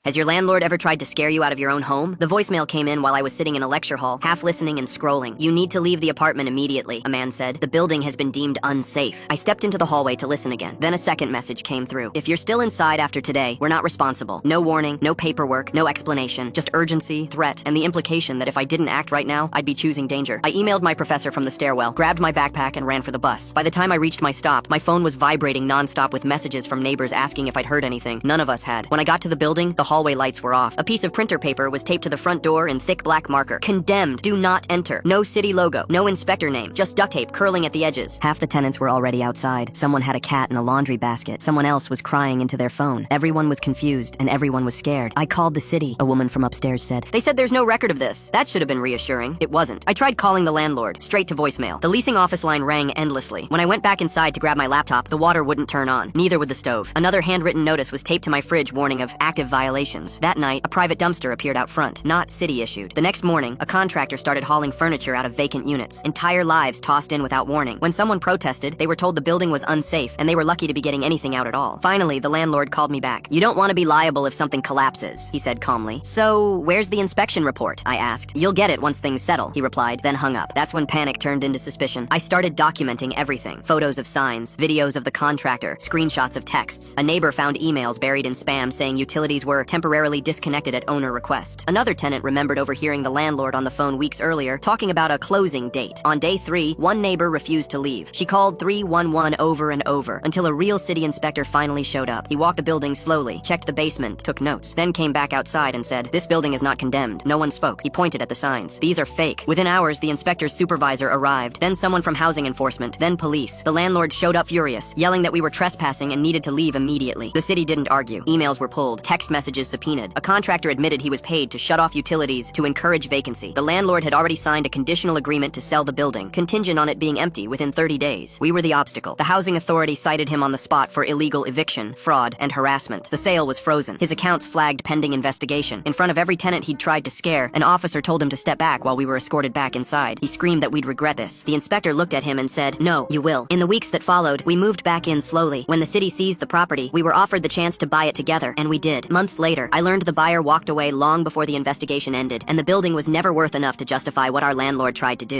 Has your landlord ever tried to scare you out of your own home? The voicemail came in while I was sitting in a lecture hall, half listening and scrolling. You need to leave the apartment immediately, a man said. The building has been deemed unsafe. I stepped into the hallway to listen again. Then a second message came through. If you're still inside after today, we're not responsible. No warning, no paperwork, no explanation, just urgency, threat, and the implication that if I didn't act right now, I'd be choosing danger. I emailed my professor from the stairwell, grabbed my backpack, and ran for the bus. By the time I reached my stop, my phone was vibrating nonstop with messages from neighbors asking if I'd heard anything. None of us had. When I got to the building, the hallway lights were off. A piece of printer paper was taped to the front door in thick black marker. Condemned. Do not enter. No city logo. No inspector name. Just duct tape curling at the edges. Half the tenants were already outside. Someone had a cat in a laundry basket. Someone else was crying into their phone. Everyone was confused, and everyone was scared. I called the city, a woman from upstairs said. They said there's no record of this. That should have been reassuring. It wasn't. I tried calling the landlord, straight to voicemail. The leasing office line rang endlessly. When I went back inside to grab my laptop, the water wouldn't turn on. Neither would the stove. Another handwritten notice was taped to my fridge warning of active violations. That night, a private dumpster appeared out front, not city issued. The next morning, a contractor started hauling furniture out of vacant units. Entire lives tossed in without warning. When someone protested, they were told the building was unsafe, and they were lucky to be getting anything out at all. Finally, the landlord called me back. You don't want to be liable if something collapses, he said calmly. So, where's the inspection report? I asked. You'll get it once things settle, he replied, then hung up. That's when panic turned into suspicion. I started documenting everything. Photos of signs, videos of the contractor, screenshots of texts. A neighbor found emails buried in spam saying utilities were temporarily disconnected at owner request. Another tenant remembered overhearing the landlord on the phone weeks earlier talking about a closing date. On day 3, one neighbor refused to leave. She called 311 over and over until a real city inspector finally showed up. He walked the building slowly, checked the basement, took notes, then came back outside and said, "This building is not condemned." No one spoke. He pointed at the signs. "These are fake." Within hours, the inspector's supervisor arrived, then someone from housing enforcement, then police. The landlord showed up furious, yelling that we were trespassing and needed to leave immediately. The city didn't argue. Emails were pulled, text messages subpoenaed. A contractor admitted he was paid to shut off utilities to encourage vacancy. The landlord had already signed a conditional agreement to sell the building, contingent on it being empty within 30 days. We were the obstacle. The housing authority cited him on the spot for illegal eviction, fraud, and harassment. The sale was frozen. His accounts flagged pending investigation. In front of every tenant he'd tried to scare, an officer told him to step back while we were escorted back inside. He screamed that we'd regret this. The inspector looked at him and said, "No, you will." In the weeks that followed, we moved back in slowly. When the city seized the property, we were offered the chance to buy it together, and we did. Months later, I learned the buyer walked away long before the investigation ended, and the building was never worth enough to justify what our landlord tried to do.